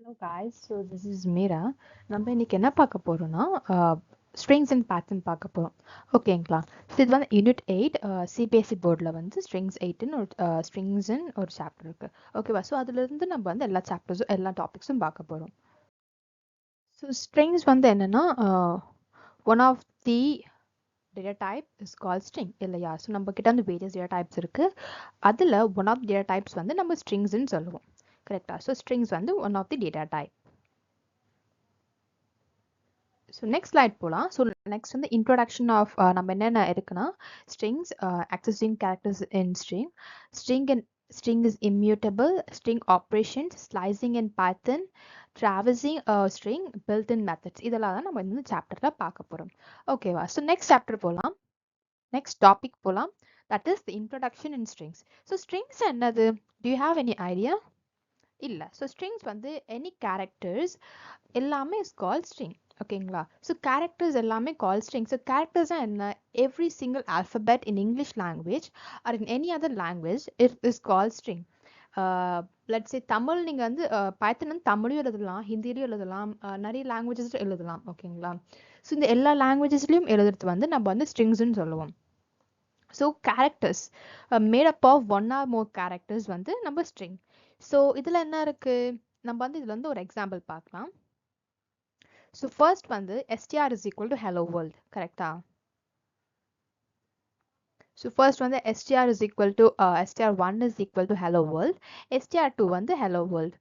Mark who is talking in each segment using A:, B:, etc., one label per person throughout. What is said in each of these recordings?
A: Hello guys, so this is Meera. நம்ம இன்னைக்கு என்ன பார்க்க போறோம்னா strings and pattern பார்க்க போறோம். ஓகேங்களா? ஸோ இது வந்து யூனிட் 8 சிபிஎஸ்சி போர்டில் வந்து strings 8ன்னு ஒரு ஸ்ட்ரிங்ஸ்ன்னு ஒரு சாப்டர் இருக்கு. ஓகேவா? ஸோ அதுலேருந்து நம்ம வந்து எல்லா சாப்டர்ஸும் எல்லா டாபிக்ஸும் பார்க்க போறோம். ஸோ strings வந்து என்னன்னா one of the data type is called string இல்லையா? ஸோ நம்ம கிட்ட வந்து various data types இருக்கு. அதில் ஒன் ஆஃப் data types வந்து நம்ம stringsன்னு சொல்லுவோம். கரெக்டா? ஸோ strings வந்து one of the data type. So next slide போகலாம். ஸோ நெக்ஸ்ட் வந்து இன்ட்ரோடக்ஷன் ஆஃப் நம்ம என்னென்ன இருக்குன்னா strings, accessing characters in string is immutable, string operations, slicing in Python, traversing a string, built-in methods. இதெல்லாம் தான் நம்ம இந்த சாப்டர்ல பார்க்க போறோம். ஓகேவா? ஸோ நெக்ஸ்ட் சாப்டர் போகலாம். நெக்ஸ்ட் டாபிக் போகலாம். That is the introduction in strings. So strings என்னது? Do you have any idea? இல்லை. ஸோ ஸ்ட்ரிங்ஸ் வந்து எனி கேரக்டர்ஸ் எல்லாமே இஸ் கால் ஸ்ட்ரிங். ஓகேங்களா? ஸோ கேரக்டர்ஸ் எல்லாமே கால் ஸ்ட்ரிங். ஸோ கேரக்டர்ஸ் என்ன? Every single alphabet in English language or in any other language is call string. Let's say Tamil நீங்கள் வந்து பைத்தன் வந்து தமிழையும் எழுதலாம், ஹிந்திலையும் எழுதலாம், நிறைய லாங்குவேஜஸ்ல எழுதலாம். ஓகேங்களா? ஸோ இந்த எல்லா லாங்குவேஜஸ்லையும் எழுதுறது வந்து நம்ம வந்து ஸ்ட்ரிங்ஸ்ன்னு சொல்லுவோம். So characters made up of one or more characters வந்து நம்ம ஸ்ட்ரிங். ஸோ இதில் என்ன இருக்கு? நம்ம வந்து இதில் வந்து ஒரு எக்ஸாம்பிள் பார்க்கலாம். ஸோ ஃபர்ஸ்ட் வந்து str is equal to hello world. கரெக்டா? ஸோ ஃபர்ஸ்ட் வந்து str is equal to str1 is equal to hello world, str2 வந்து hello world.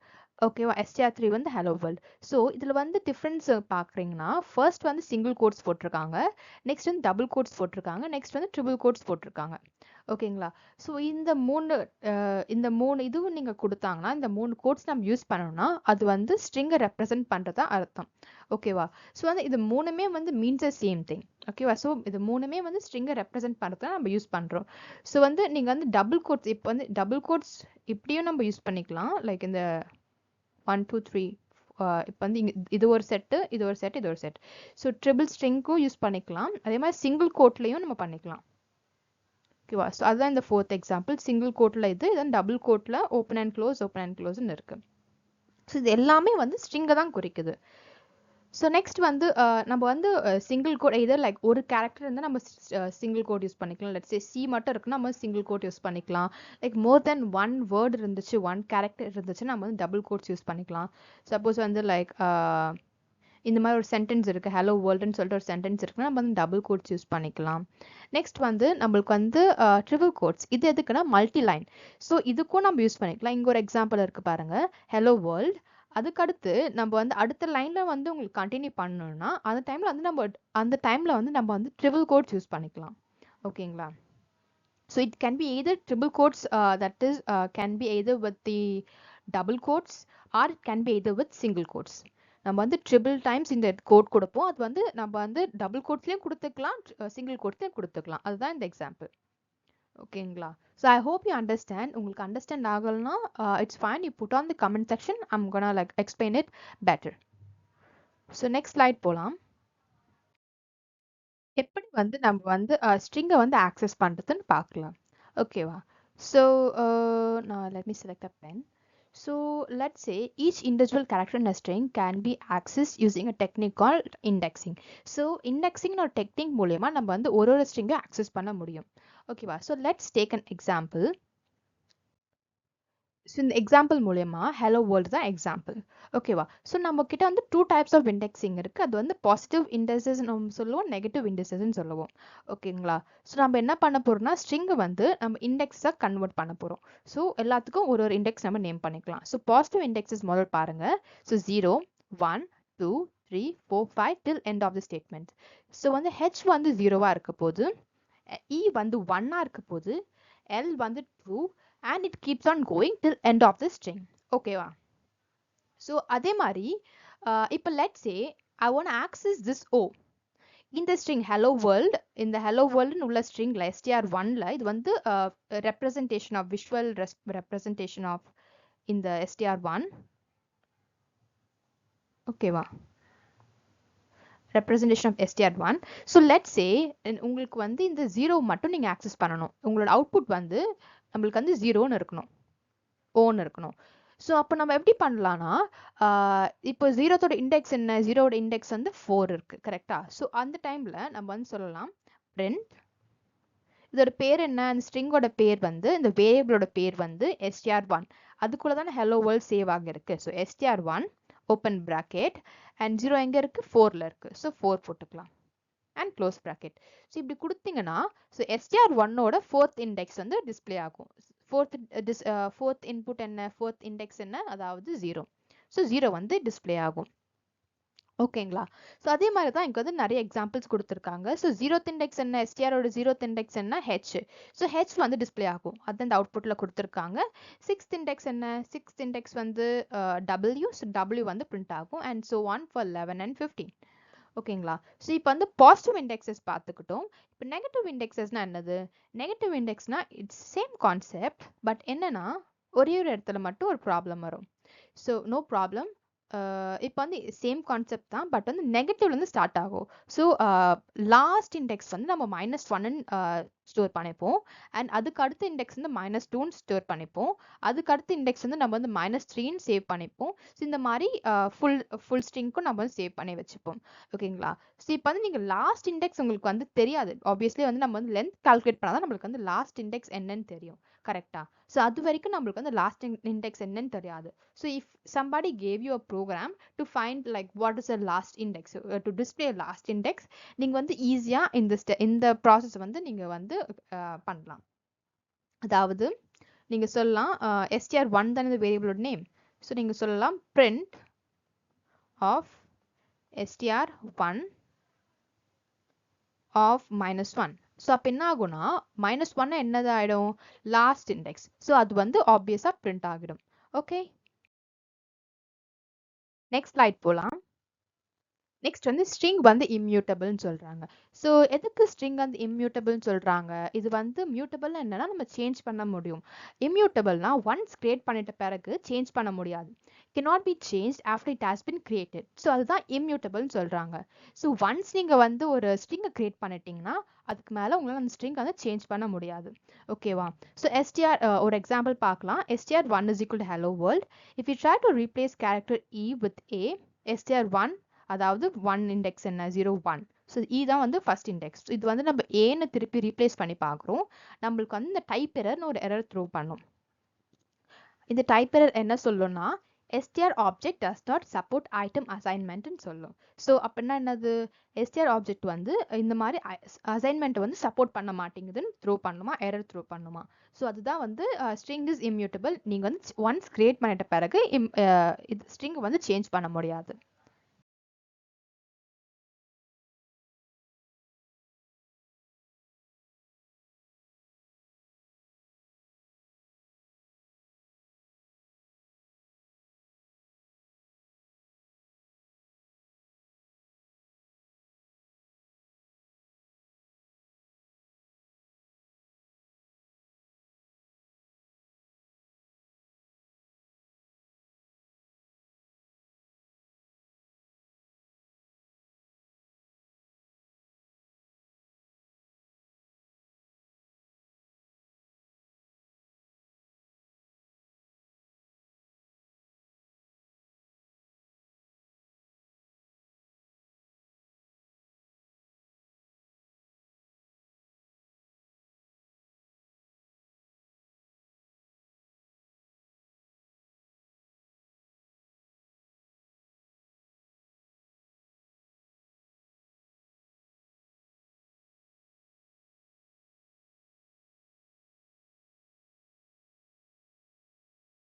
A: ஓகேவா? str3 வந்து hello world. ஸோ இதில் வந்து டிஃப்ரென்ஸ் பார்க்குறீங்கன்னா ஃபர்ஸ்ட் வந்து சிங்கிள் கோட்ஸ் போட்டிருக்காங்க, நெக்ஸ்ட் வந்து டபுள் கோட்ஸ் போட்டிருக்காங்க, நெக்ஸ்ட் வந்து ட்ரிபிள் கோட்ஸ் போட்டிருக்காங்க. ஓகேங்களா? ஸோ இந்த மூணு இதுவும் நீங்கள் கொடுத்தாங்கன்னா இந்த மூணு கோட்ஸ் நம்ம யூஸ் பண்ணோம்னா அது வந்து ஸ்ட்ரிங்கை ரெப்ரசென்ட் பண்ணுறதா அர்த்தம். ஓகேவா? ஸோ வந்து இது மூணுமே வந்து மீன்ஸ் அ சேம் திங். ஓகேவா? ஸோ இது மூணுமே வந்து ஸ்ட்ரிங்கை ரெப்ரசென்ட் பண்ணுறதா நம்ம யூஸ் பண்ணுறோம். ஸோ வந்து நீங்கள் வந்து டபுள் கோட்ஸ் இப்போ வந்து டபுள் கோட்ஸ் இப்படியும் நம்ம யூஸ் பண்ணிக்கலாம். லைக் இந்த 1 2 3 இப்போ வந்து இது ஒரு செட்டு, இது ஒரு செட், இது ஒரு செட். ஸோ ட்ரிபிள் ஸ்ட்ரிங்க்கும் யூஸ் பண்ணிக்கலாம். அதே மாதிரி சிங்கிள் கோட்லையும் நம்ம பண்ணிக்கலாம். ஓகேவா? ஸோ அதுதான் இந்த ஃபோர்த் எக்ஸாம்பிள். சிங்கிள் கோட்டில் இது, இதான் டபுள் கோட்டில் ஓப்பன் அண்ட் க்ளோஸ்ன்னு இருக்கு. ஸோ இது எல்லாமே வந்து ஸ்ட்ரிங்கை தான் குறிக்குது. ஸோ நெக்ஸ்ட் வந்து நம்ம வந்து சிங்கிள் கோட் இதர் லைக் ஒரு கேரக்டர் இருந்தால் நம்ம சிங்கிள் கோட் யூஸ் பண்ணிக்கலாம். லெட்ஸ் சே சி மட்டும் இருக்குன்னா நம்ம சிங்கிள் கோட் யூஸ் பண்ணிக்கலாம். லைக் மோர் தென் ஒன் வேர்டு இருந்துச்சு, ஒன் கேரக்டர் இருந்துச்சுன்னா நம்ம வந்து டபுள் கோட்ஸ் யூஸ் பண்ணிக்கலாம். சப்போஸ் வந்து லைக் இந்த மாதிரி ஒரு சென்டென்ஸ் இருக்குது, ஹலோ வேர்ல்டுன்னு சொல்லிட்டு ஒரு சென்டென்ஸ் இருக்குன்னா நம்ம வந்து டபுள் கோட்ஸ் யூஸ் பண்ணிக்கலாம். நெக்ஸ்ட் வந்து நம்மளுக்கு வந்து ட்ரிபிள் கோட்ஸ். இது எதுக்குன்னா மல்டி லைன். ஸோ இதுக்கும் நம்ம யூஸ் பண்ணிக்கலாம். இங்கே ஒரு எக்ஸாம்பிள் இருக்குது பாருங்கள், ஹலோ வேர்ல்ட். அதுக்கடுத்து நம்ம வந்து அடுத்த லைனில் வந்து உங்களுக்கு கண்டினியூ பண்ணணும்னா அந்த டைமில் வந்து நம்ம வந்து ட்ரிபிள் கோட்ஸ் யூஸ் பண்ணிக்கலாம். ஓகேங்களா? So it can be either triple quotes that is can be either with the double quotes or it can be either with single quotes. நம்ம வந்து ட்ரிபிள் டைம்ஸ் இந்த கோட் கொடுப்போம். அது வந்து நம்ம வந்து டபுள் கோட்ஸ்லேயும் கொடுத்துக்கலாம், சிங்கிள் கோட்ஸ்லேயும் கொடுத்துக்கலாம். அதுதான் இந்த எக்ஸாம்பிள். ஓகேங்களா? So I hope you understand. உங்களுக்கு அண்டர்ஸ்டாண்ட் ஆகலைன்னா it's fine, you put on the comment section. I'm gonna like explain it better. So next slide போகலாம். எப்படி வந்து நம்ம வந்து ஸ்ட்ரிங்கை வந்து ஆக்சஸ் பண்ணுறதுன்னு பார்க்கலாம். ஓகேவா? ஸோ நான் let me select a pen. So let's say each individual character in a string can be accessed using a technique called indexing. So indexing or technique மூலமா நம்ம வந்து ஒரு string access பண்ண முடியும். ஓகேவா? So let's take an example. So இந்த example மூலயமா hello world தான் எக்ஸாம்பிள். ஓகேவா? ஸோ நம்ம கிட்ட வந்து 2 டைப்ஸ் ஆஃப் இண்டெக்ஸிங் இருக்குது. அது வந்து பாசிட்டிவ் இண்டெக்ஸஸ் நம்ம சொல்லுவோம், நெகட்டிவ் இண்டெக்ஸஸ்ன்னு சொல்லுவோம். ஓகேங்களா? ஸோ நம்ம என்ன பண்ண போகிறோம்னா ஸ்ட்ரிங்கை வந்து நம்ம இண்டெக்ஸாக கன்வெர்ட் பண்ண போகிறோம். ஸோ எல்லாத்துக்கும் ஒரு இண்டெக்ஸ் நம்ம நேம் பண்ணிக்கலாம். ஸோ பாசிட்டிவ் இண்டெக்ஸஸ் முதல் பாருங்கள். So 0 1 2 3 4 5 till end of the statement. So வந்து ஹெச் வந்து 0வாக இருக்க போது, இ வந்து 1ஆக இருக்க போது, எல் வந்து 2 and it keeps on going till end of the string. ஓகேவா? ஸோ அதே மாதிரி இப்போ let's say I want to access this O. இந்த string hello world, இந்த hello world உள்ள stringல str1ல இது வந்து representation of visual representation of இந்த str1. ஓகேவா? representation of str1. So let's say உங்களுக்கு வந்து இந்த 0 மட்டும் நீங்க access பண்ணணும். உங்களோட அவுட்புட் வந்து நம்மளுக்கு வந்து 0ன்னு இருக்கணும், ஓன்னு இருக்கணும். ஸோ அப்போ நம்ம எப்படி பண்ணலாம்னா இப்போ ஜீரோத்தோட இண்டெக்ஸ் என்ன, ஜீரோவோட இண்டெக்ஸ் வந்து 4 இருக்கு கரெக்டா. ஸோ அந்த டைம்ல நம்ம வந்து சொல்லலாம் print இதோட பேர் என்ன, அந்த ஸ்ட்ரிங்கோட பேர் வந்து இந்த வேரியபிளோட பேர் வந்து str1. அதுக்குள்ள தானே hello world சேவ் ஆகிருக்கு. So str1 open bracket and 0 எங்க இருக்கு, 4ல இருக்கு. ஸோ 4 போட்டுக்கலாம் அண்ட் க்ளோஸ் bracket. ஸோ இப்படி கொடுத்தீங்கன்னா ஸோ str1ஓட ஃபோர்த் இண்டெக்ஸ் வந்து டிஸ்பிளே ஆகும். ஃபோர்த் இன்புட் என்ன, ஃபோர்த் இண்டெக்ஸ் என்ன, அதாவது 0. ஸோ 0 வந்து டிஸ்பிளே ஆகும். ஓகேங்களா. ஸோ அதே மாதிரி தான் இங்கே வந்து நிறைய எக்ஸாம்பிள்ஸ் கொடுத்துருக்காங்க. ஸோ ஜீரோத் இண்டெக்ஸ் என்ன, எஸ்டிஆரோட ஜீரோத் இண்டெக்ஸ் என்ன, ஹெச். ஸோ ஹெச் வந்து டிஸ்பிளே ஆகும், அது இந்த அவுட்புட்டில் கொடுத்துருக்காங்க. சிக்ஸ்த் இண்டெக்ஸ் என்ன, சிக்ஸ்த் இண்டெக்ஸ் வந்து டபிள்யூ. ஸோ டபிள்யூ வந்து பிரிண்ட் ஆகும் and so one for 11 and 15. ஓகேங்களா. ஸோ இப்போ வந்து பாசிட்டிவ் இண்டெக்ஸஸ் பார்த்துக்கிட்டோம். இப்போ நெகட்டிவ் இண்டெக்ஸஸ்னா என்னது, நெகட்டிவ் இண்டெக்ஸ்னா இட்ஸ் சேம் கான்செப்ட், பட் என்னன்னா ஒரே ஒரு இடத்துல மட்டும் ஒரு ப்ராப்ளம் வரும். So no problem. இப்போ வந்து சேம் கான்செப்ட் தான், பட் வந்து நெகட்டிவ்லேருந்து ஸ்டார்ட் ஆகும். ஸோ லாஸ்ட் இண்டெக்ஸ் வந்து நம்ம -1 ஸ்டோர் பண்ணிப்போம் அண்ட் அதுக்கு அடுத்த இண்டெக்ஸ் வந்து -2 ஸ்டோர் பண்ணிப்போம். அதுக்கு அடுத்த இண்டெக்ஸ் வந்து நம்ம வந்து -3 சேவ் பண்ணிப்போம். ஸோ இந்த மாதிரி ஃபுல் ஸ்ட்ரிங்க்கும் நம்ம வந்து சேவ் பண்ணி வச்சுப்போம். ஓகேங்களா. ஸோ இப்போ வந்து நீங்கள் லாஸ்ட் இண்டெக்ஸ் உங்களுக்கு வந்து தெரியாது. ஆப்வியஸ்லி வந்து நம்ம வந்து லென்த் கால்குலேட் பண்ணால் தான் நம்மளுக்கு வந்து லாஸ்ட் இண்டெக்ஸ் என்னன்னு தெரியும் கரெக்டா. ஸோ அது வரைக்கும் நம்மளுக்கு வந்து லாஸ்ட் இண்டெக்ஸ் என்னன்னு தெரியாது. So if somebody gave you a program to find like what is the last index, to display a last index, நீங்க வந்து ஈஸியா இந்த ப்ராசஸ் வந்து நீங்க வந்து பண்ணலாம். அதாவது நீங்க சொல்லலாம் str1 தான் இந்த வேரியபிளோட நேம். ஸோ நீங்க சொல்லலாம் print of str1 of -1. So அப்போ என்ன ஆகும்னா -1 என்னது ஆயிடும், லாஸ்ட் இண்டெக்ஸ். ஸோ அது வந்து ஆப்வியஸா பிரிண்ட் ஆகிடும். ஓகே, நெக்ஸ்ட் ஸ்லைட் போலாம். நெக்ஸ்ட் வந்து ஸ்ட்ரிங் வந்து இம்யூட்டபிள்னு சொல்றாங்க. ஸோ எதுக்கு ஸ்ட்ரிங் வந்து இம்யூட்டபிள்னு சொல்றாங்க, இது வந்து மியூட்டபிள் என்னன்னா நம்ம சேஞ்ச் பண்ண முடியும். இம்யூட்டபிள்னா ஒன்ஸ் கிரியேட் பண்ணிட்ட பிறகு சேஞ்ச் பண்ண முடியாது. cannot be changed after it has been created. So அதுதான் இம்யூட்டபிள்னு சொல்றாங்க. ஸோ ஒன்ஸ் நீங்க வந்து ஒரு ஸ்ட்ரிங்கை கிரியேட் பண்ணிட்டீங்கன்னா அதுக்கு மேலே உங்களால் அந்த ஸ்ட்ரிங் வந்து சேஞ்ச் பண்ண முடியாது. ஓகேவா. ஸோ ஒரு எக்ஸாம்பிள் பார்க்கலாம். str1 is equal to hello world. if you try to replace character e with a, str1 அதாவது 1 இண்டெக்ஸ் என்ன, 0 1. ஸோ இ தான் வந்து ஃபர்ஸ்ட் இண்டெக்ஸ். இது வந்து நம்ம ஏன்னு திருப்பி ரீப்ளேஸ் பண்ணி பார்க்குறோம். நம்மளுக்கு வந்து இந்த டைப் எரர்னு ஒரு எரர் த்ரோ பண்ணும். இந்த டைப் எரர் என்ன சொல்லும்னா str object does not support item assignmentன்னு சொல்லும். ஸோ அப்படின்னா என்னது, str ஆப்ஜெக்ட் வந்து இந்த மாதிரி அசைன்மெண்ட் வந்து சப்போர்ட் பண்ண மாட்டேங்குதுன்னு த்ரோ பண்ணுமா, எரர் த்ரோ பண்ணுமா. ஸோ அதுதான் வந்து ஸ்ட்ரிங் இஸ் இம்யூட்டபிள். நீங்கள் வந்து ஒன்ஸ் கிரியேட் பண்ணிட்ட பிறகு ஸ்ட்ரிங் வந்து சேஞ்ச் பண்ண முடியாது.